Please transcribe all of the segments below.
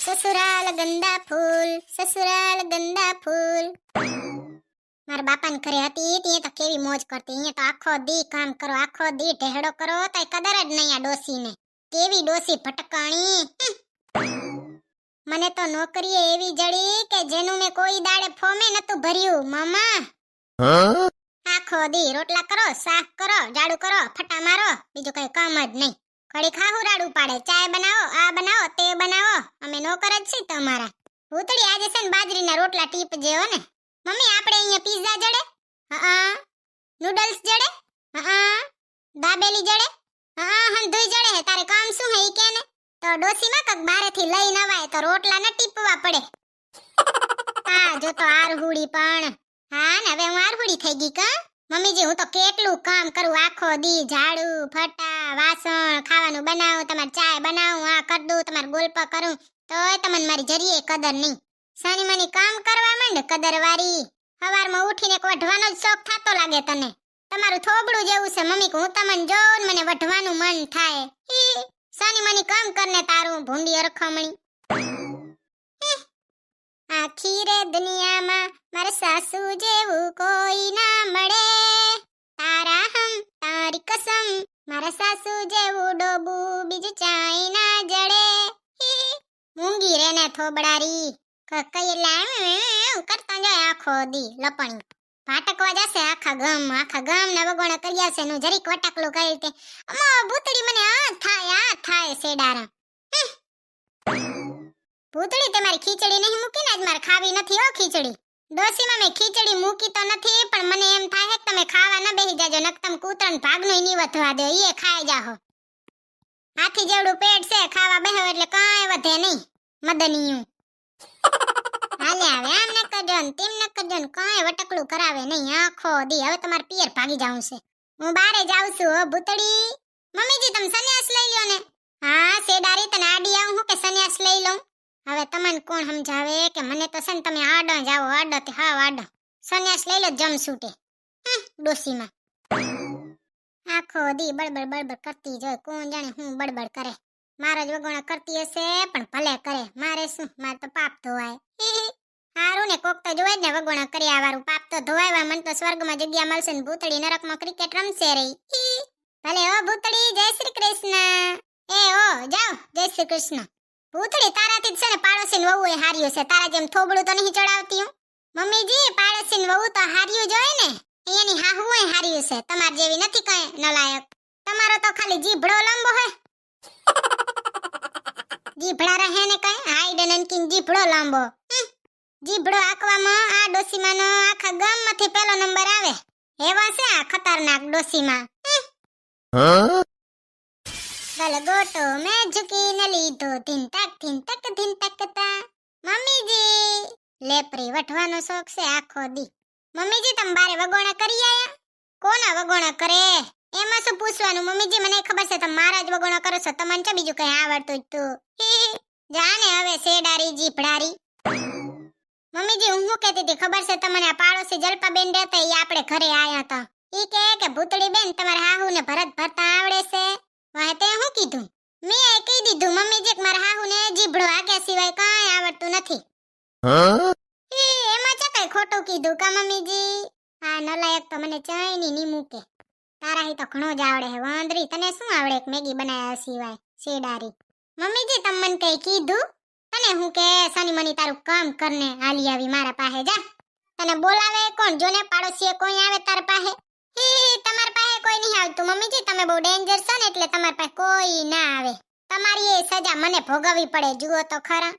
સસુરાલ ગંદા ફૂલ, સસુરાલ ગંદા ફૂલ. મારા બાપાને ઘરે હતી ત્યાં તો કેવી મોજ કરતી. અહીંયા તો આખો દી કામ કરો, આખો દી ઢેહડો કરો, તોય કદર જ નહીં આ ડોસીને. કેવી ડોસી ભટકાણી. મને તો નોકરીએ એવી જડી કે જેનું મેં કોઈ દાડે ફોમે નતું ભર્યું. મામા આખો દી રોટલા કરો, શાક કરો, ઝાડુ કરો, ફટા મારો, બીજું કઈ કામ જ નહીં. ઘડી ખાહું રાડું પાડે, ચાય બનાવો, આ બનાવો, તે બનાવો. અમે નોકર જ છીએ તમારા. ભૂતળી આજે છે ને બાજરીના રોટલા ટીપ જેવો ને. મમ્મી આપણે અહીંયા પિઝા જડે, હા નૂડલ્સ જડે, હા દાબેલી જડે, હા હંધુઈ જડે હે. તારે કામ શું હે ઈ કે ને. તો ડોસીમાં કક બારેથી લઈ નવાય તો રોટલા ન ટીપવા પડે. હા જો તો આરહુડી પણ. હા ને હવે હું આરહુડી થઈ ગઈ કા. મમ્મીજી હું તો કેટલું કામ કરું આખો દી. ઝાડુ, ફટા, વાસણ, ખાવાનું બનાવું, તમારે ચાય બનાવું, આ કર દઉં, તમારે ગોલ્પા કરું, તોય તમને મારી જરીએ કદર નહીં. સાની માની કામ કરવા માંડ કદરવારી. સવારમાં ઉઠીને વઢવાનો જ શોખ થાતો લાગે તને. તમારું થોબડું જેવું છે મમ્મી, હું તમને જોઉં મને વઢવાનું મન થાય. સાની માની કામ કરને તારું ભૂંડી અરખમણી. આખી રે દુનિયામાં મારા સાસુ જેવું કોઈ ના મળે. તારા હમ તારી કસમ, મારા સાસુ જેવું ડોબુ બીજું ચાય ના જડે. મૂંગી રે ને થોબડારી. કઈ લાવ કરતા જાય આખો દી લપણી. ભાટકવા જશે આખા ગામના વગોણા કર્યા છે. નું જરીક વટાકલું કરી તે અમો ભૂતડી મને આ થાય સેડારા. ભૂતડી તમારી ખીચડી નહીં મૂકીને આજ મારે ખાવી નથી હો ખીચડી. ડોસીમાં મેં ખીચડી મૂકી તો નથી, પણ મને એમ થાય કે તમે ખાવા ન બેહી જાજો, નક તમે કૂતરાને ભાગનું નહીં વધવા દો, ઈ ખાઈ જાહો. હાથી જેવડું પેટ છે, ખાવા બેહો એટલે કાંઈ વધે નહીં. મદનિયું હાલે આવે આમ ન કરજો ને તેમ ન કરજો ને, કાંઈ વટકલું કરાવે નહીં આખો દી. હવે તમારે પિયર ભાગી જાવું છે. હું બારે જાઉં છું હો ભૂતડી. મમ્મીજી તમે સંન્યાસ લઈ લ્યો ને. હા સેડારી તને આડી આવું હું કે સંન્યાસ લઈ લઉં. હવે તમને કોણ સમજાવે કે મને તો છે ને તમે આડો જાઓ, આડો તે હાવ આડો. સંન્યાસ લઈ લો જમ છૂટે ડોસીમાં. આખો દી બળબડ કરતી જોય, કોણ જાણે હું બળબડ કરે. મારો જ વગોણા કરતી હશે પણ ભલે કરે, મારે શું, મારે તો પાપ ધોવાય. હારું ને કોક તો જોવાય ને વગોણા કર્યા વાળું. પાપ તો ધોવાય, મને તો સ્વર્ગમાં જગ્યા મળશે ને ભૂતળી નરકમાં ક્રિકેટ રમશે રહી. ભલે ઓ ભૂતળી જય શ્રી કૃષ્ણ. એ ઓ જાઓ જય શ્રી કૃષ્ણ. ભૂતળી તારાથી છે ને પાડોશીન વહુ એ હાર્યું છે, તારા જેમ થોબડું તો નહીં ચડાવતી હું. મમ્મીજી પાડોશીન વહુ તો હાર્યું જોય ને, એની હાહુ એ હાર્યું છે. તમાર જેવી નથી કઈ નલાયક. તમારો તો ખાલી જીભડો લાંબો હે. જીભડા રહે ને કઈ હાઈડ એન્ડ કિંગ જીભડો લાંબો. જીભડો આકવામાં આ ડોસીમાનો આખા ગામમાંથી પહેલો નંબર આવે. એવા છે આ ખતરનાક ડોસીમાં. ગલગોટો મેં ઝુકીને લીધો, ધીન તક તા. મમ્મીજી લેપરી વઠવાનો શોખ છે આખો દી. મમ્મીજી તમે બારે વગોણા કરી આયા? કોના વગોણા કરે એમાં શું પૂછવાનું મમ્મીજી, મને ખબર છે તમે મારા જ વગોણા કરો છો, તમને છે બીજું કઈ આવડતું જ તું. જાને હવે શેડારી જીભડારી. મમ્મીજી હું શું કહેતી હતી ખબર છે તમને, આ પાડોશી જલપાબેન રહેતા ઈ આપણે ઘરે આયા હતા. ઈ કે ભૂતળી બેન તમારા હાહુને ભરત ભરતા આવડે છે. વાહ તે હું કીધું, મેં કહી દીધું મમ્મીજી કે મારા હાહુને જીભડો આગ્યા સિવાય કાંઈ આવડતું નથી. એમાં છે કઈ ખોટું કીધું કા મમ્મીજી? આ નલાયક તો મને ચાયની ની મૂકે. તારા હી તો ઘણો જ આવડે હે વાંદરી, તને શું આવડે એક મેગી બનાવ્યા સિવાય શેડારી. મમ્મીજી તમે મને કઈ કીધું? તને હું કે સની મની તારું કામ કરને હાલી આવી મારા પાસે જા. તને બોલાવે કોણ? જોને પાડોશીએ કોઈ આવે તાર પાસે. તમાર પાસે કોઈ નહીં આવતું મમ્મીજી, તમે બહુ ડેન્જર છો ને એટલે તમાર પાસે કોઈ ના આવે. તમારી એ સજા મને ભોગવવી પડે, જુઓ તો ખરા.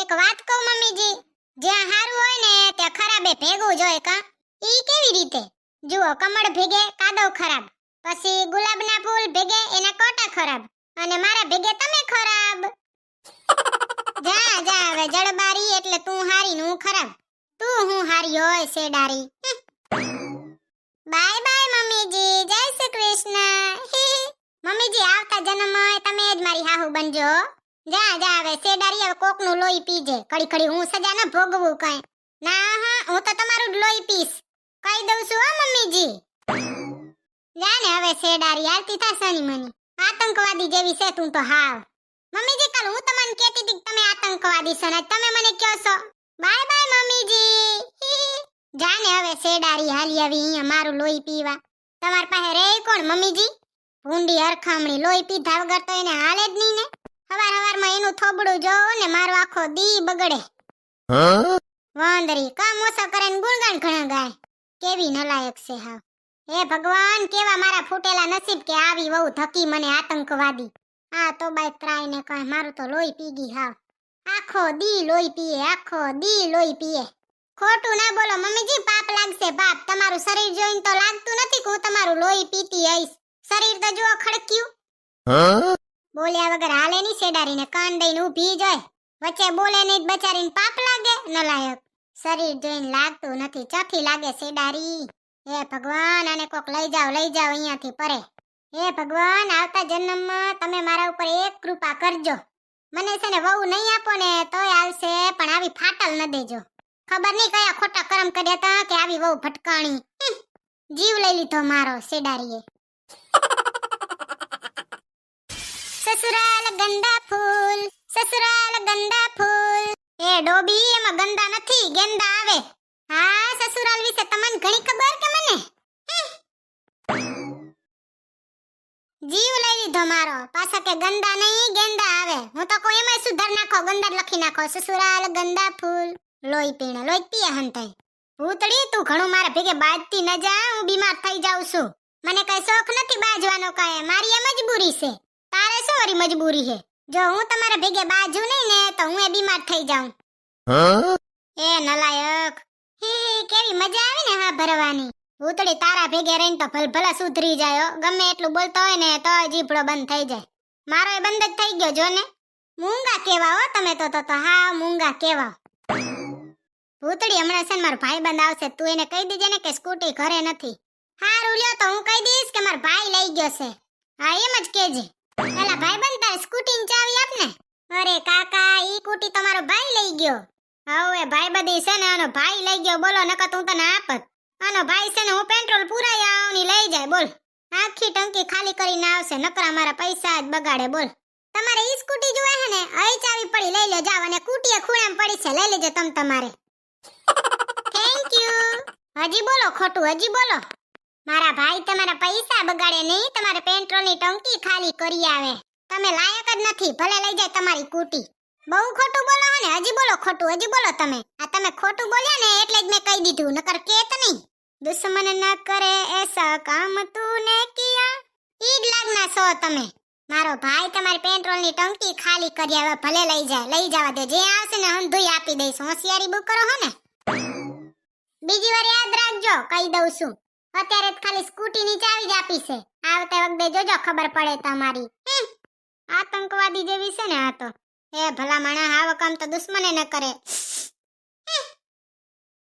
એક વાત કહું મમ્મીજી, જ્યાં હારું હોય ને ત્યાં ખરાબે ભેગું જ હોય કા. ઈ કેવી રીતે? જુઓ કમળ ભેગે કાદવ ખરાબ, પછી ગુલાબના ફૂલ ભેગે એના કોટા ખરાબ, અને મારા ભેગે તમે ખરાબ. જા હવે જડબારી એટલે તું હારી ને હું ખરાબ. તું હું હારી હોય શેડારી. બાય બાય મમ્મીજી, જય શ્રી કૃષ્ણ. મમ્મીજી આવતા જન્મમાં તમે જ મારી હાહુ બનજો. જા હવે શેડારી, હવે કોકનું લોહી પીજે. ઘડી હું સજા ન ભોગવું કઈ. ના હા હું તો તમારું જ લોહી પીશ, કહી દઉં છું હો મમ્મીજી. જા ને હવે શેડારી, આલતી થા સની મની. આતંકવાદી જેવી છે તું તો હાવ. મમ્મીજી કાલ હું તમને કહેતી આતંકવાદી છે ને તમે મને કહો છો બાય બાય મમ્મીજી. જાને હવે શેડારી હાલી આવી અહીંયા મારું લોહી પીવા. તમાર પાસે રે કોણ મમ્મીજી? ભૂંડી હરખામણી લોહી પીધા વગર તો એને હાલે જ નહીં ને. હવાર હવારમાં એનું થોબડું જોવો ને મારો આખો દી બગડે. વાંદરી કામ ઓછા કરે ને ગુણગાન ઘણા ગાય. કેવી નલાયક છે હાવ. હે ભગવાન કેવા મારા ફૂટેલા નસીબ કે આવી વહુ ધકી મને આતંકવાદી. આ તો બાય ત્રાય ને કઈ મારું તો લોહી પી ગઈ હાવ. આખો દી લોહી પીએ, આખો દી લોહી પીએ. ખોટું ના બોલો મમ્મીજી, પાપ લાગશે પાપ. તમારું શરીર જોઈને તો લાગતું નથી કે હું તમારું લોહી પીતી હઈશ. શરીર તો જુઓ ખડક્યું. બોલ્યા વગર હાલે ની શેડારીને કાન દઈને ઊભી જોય. વચ્ચે બોલે નહીં બચારીને પાપ લાગે નલાયક. શરીર જોઈને લાગતું નથી, ચોથી લાગે શેડારી. હે ભગવાન આને કોક લઈ જાઓ અહીંયાથી પરે. હે ભગવાન આવતા જન્મમાં તમે મારા ઉપર એક કૃપા કરજો. મને છે ને વહુ નહીં આપો ને તોય આવશે, પણ આવી ફાટલ ન દેજો. ખબર નહીં કયા ખોટા કરમ કર્યા તા કે આવી વહુ ભટકાણી. જીવ લઈ લીધો મારો શેડારીએ. સસુરાલ ગંદા ફૂલ, સસુરાલ ગંદા ફૂલ. એ ડોબી એમાં ગંદા નથી ગેંદા આવે. હા સસુરાલ વિશે તમને ઘણી ખબર કે મને? જીવ લઈ લીધો મારો. પાછા કે ગંદા નહીં ગેંદા આવે. હું તો કોઈ એમાંય સુધાર નાખો, ગંદા લખી નાખો. સસુરાલ ગંદા ફૂલ. લોહી પીણે લોહી પીએ હંતાઈ. ભૂતડી તું ઘણું મારા ભેગે બાજતી ન જા, હું બીમાર થઈ જાઉં છું. મને કઈ શોખ નથી બાજવાનો કાંઈ, મારી એ મજબૂરી છે. તારે શું વરી મજબૂરી છે? જો હું તમારા ભેગે બાજુ નહીં ને તો હું એ બીમાર થઈ જાઉં. એ નલાયક. કેવી મજા આવે ને હા ભરવાની. ભૂતડી તારા ભેગે રહીને તો ભલભલા સુધરી જાય. ગમે એટલું બોલતો હોય ને તો જીભડો બંધ થઈ જાય. મારો એ બંધ જ થઈ ગયો જો ને. મૂંગા કેવા હો તમે તો હા મૂંગા કેવા. ભૂતડી હમણાં છે ને મારો ભાઈબંધ આવશે, તું એને કહી દેજે ને કે સ્કૂટી ઘરે નથી. હારું લ્યો તો હું કહી દઈશ કે મારો ભાઈ લઈ ગયો છે. હા એમ જ કેજે. એલા ભાઈબંધ તારે સ્કૂટીની ચાવી આપ ને. અરે કાકા ઈ સ્કૂટી તમારો ભાઈ લઈ ગયો. હવે ભાઈબંધી છે ને આનો ભાઈ લઈ ગયો બોલો, નકર તું તને આપત. આનો ભાઈ છે ને હું પેટ્રોલ પુરાઈ આવની લઈ જાય બોલ. આખી ટંકી ખાલી કરીને આવશે, નકરા મારા પૈસા જ બગાડે બોલ. તમારે ઈ સ્કૂટી જોવે છે ને અહીં ચાવી પડી લઈ લો જાવ, અને કૂટીએ ખૂણામાં પડી છે લઈ લેજો તમ તમારે. Thank you. હજી બોલો ખોટું, હજી બોલો. મારા ભાઈ તમારા પૈસા બગાડે નહીં, તમારે પેટ્રોલની ટંકી ખાલી કરી આવે. તમે લાયક જ નથી, ભલે લઈ જાય તમારી કૂટી. બહુ ખોટું બોલો ને, હજી બોલો ખોટું, હજી બોલો તમે. આ તમે ખોટું બોલ્યા ને એટલે જ મેં કહી દીધું, નકર કેત નહીં. દુશ્મન ન કરે એસા કામ તૂને કિયા. ઈ જ લાગના છો તમે. મારો ભાઈ તમારી પેટ્રોલની ટંકી ખાલી કરી આવે, ભલે લઈ જાય, લઈ જવા દે. જે આવશે ને હંધુઈ આપી દઈશ. હોશિયારી બુક કરો હો ને. બીજી વાર યાદ રાખજો, કહી દઉં છું. અત્યારે જ ખાલી સ્કૂટીની ચાવી જ આપી છે. આવતે વખતે જોજો ખબર પડે તમારી. આતંકવાદી જેવી છે ને આ તો. એ ભલા માણા આવા કામ તો દુશ્મને ન કરે.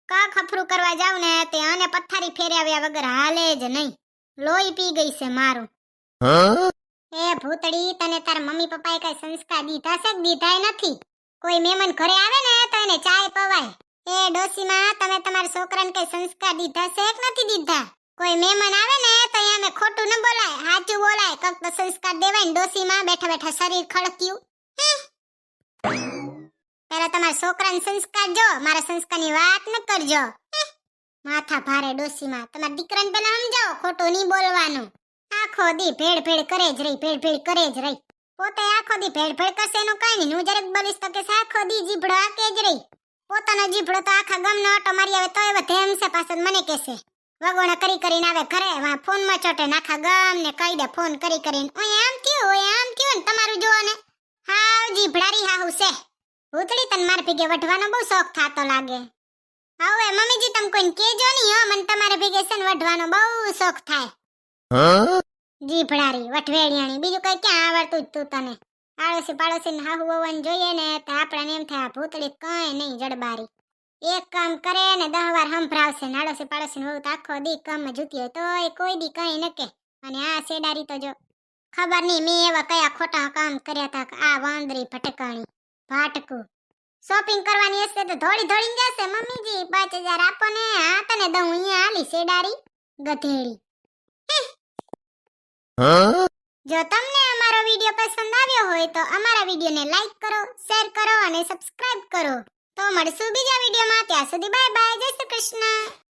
કા ખફરું કરવા જાવ ને તે આને પથારી ફેરવ્યા વગર હાલે જ નહીં. લોહી પી ગઈ છે મારું. એ ભૂતડી તને તાર મમ્મી પપ્પાએ કઈ સંસ્કાર દીધા છે? દીધાય નથી. કોઈ મહેમાન ઘરે આવે ને તો એને ચાય પવાય. એ ડોસીમાં તમે તમારા છોકરાને કઈ સંસ્કાર દીધા છે કે નથી દીધા? કોઈ મહેમાન આવે ને તો અમે ખોટું ન બોલાય, સાચું બોલાય. કંઈક તો સંસ્કાર દેવાય ને ડોસીમાં. બેઠા બેઠા શરીર ખડક્યું. પેલા તમારા છોકરાને સંસ્કાર જો, મારા સંસ્કારની વાત ન કરજો. માથા ભારે ડોસીમાં. તમારા દીકરાને પેલા સમજાવો ખોટું નહીં બોલવાનું. આખો દી ભેળ ભેળ કરે જ રહી, ભેળ ભેળ કરે જ રહી. પોતે આખો દી ભેળ ભેળ કરશે એનું કઈ નહીં. હું જરેક બોલીશ તો કે આખો દી જીભડો આકે જ રહી. પોતાનો જીભડો તો આખા ગામનો ઓટો મારી આવે તો એવો ધેમ છે પાછળ મને કહેશે. વગોણા કરી કરીને આવે ઘરે, વા ફોનમાં ચોટે ને આખા ગામને કહી દે ફોન કરી કરીને. ઓય આમ થયું, ઓય આમ થયું ને તમારું જોવો ને. હાવ જીભડારી હાહુ છે. ભૂતડી તને માર ભેગે વઢવાનો બહુ શોખ થાતો લાગે. હવે મમ્મીજી તમે કોઈને કેજો નહીં હો, મને તમારે ભેગે છે ને વઢવાનો બહુ શોખ થાય. જીભડારી વઢવેડિયાણી, બીજું કઈ ક્યાં આવડતું જ તું તને. આડોશી પાડોશી હાહુ વવન જોઈએ ને તો આપણને એમ થાય ભૂતડી કઈ નહીં જડબારી. એક કામ કરે ને 10 વાર સંભળાવશે. આડોશી પાડોશી વહુ તો આખો દી કામમાં જૂતી હોય તો એ કોઈ દી કઈ ન કે. અને આ શેડારી તો જો ખબર નહીં મેં એવા કયા ખોટા કામ કર્યા તા. આ વાંદરી ભટકાણી ભાટકું. શોપિંગ કરવાની હશે તો ધોળી ધોળીને જશે. મમ્મીજી 5000 આપો ને. હા તને દઉં અહીંયા હાલી શેડારી ગધેડી. જો તમને અમારો વિડિયો પસંદ આવ્યો હોય તો અમારા વિડિયોને લાઈક કરો, શેર કરો અને સબસ્ક્રાઇબ કરો. તો મળશું બીજા વિડિયોમાં. ત્યાં સુધી બાય બાય. જય શ્રી કૃષ્ણ.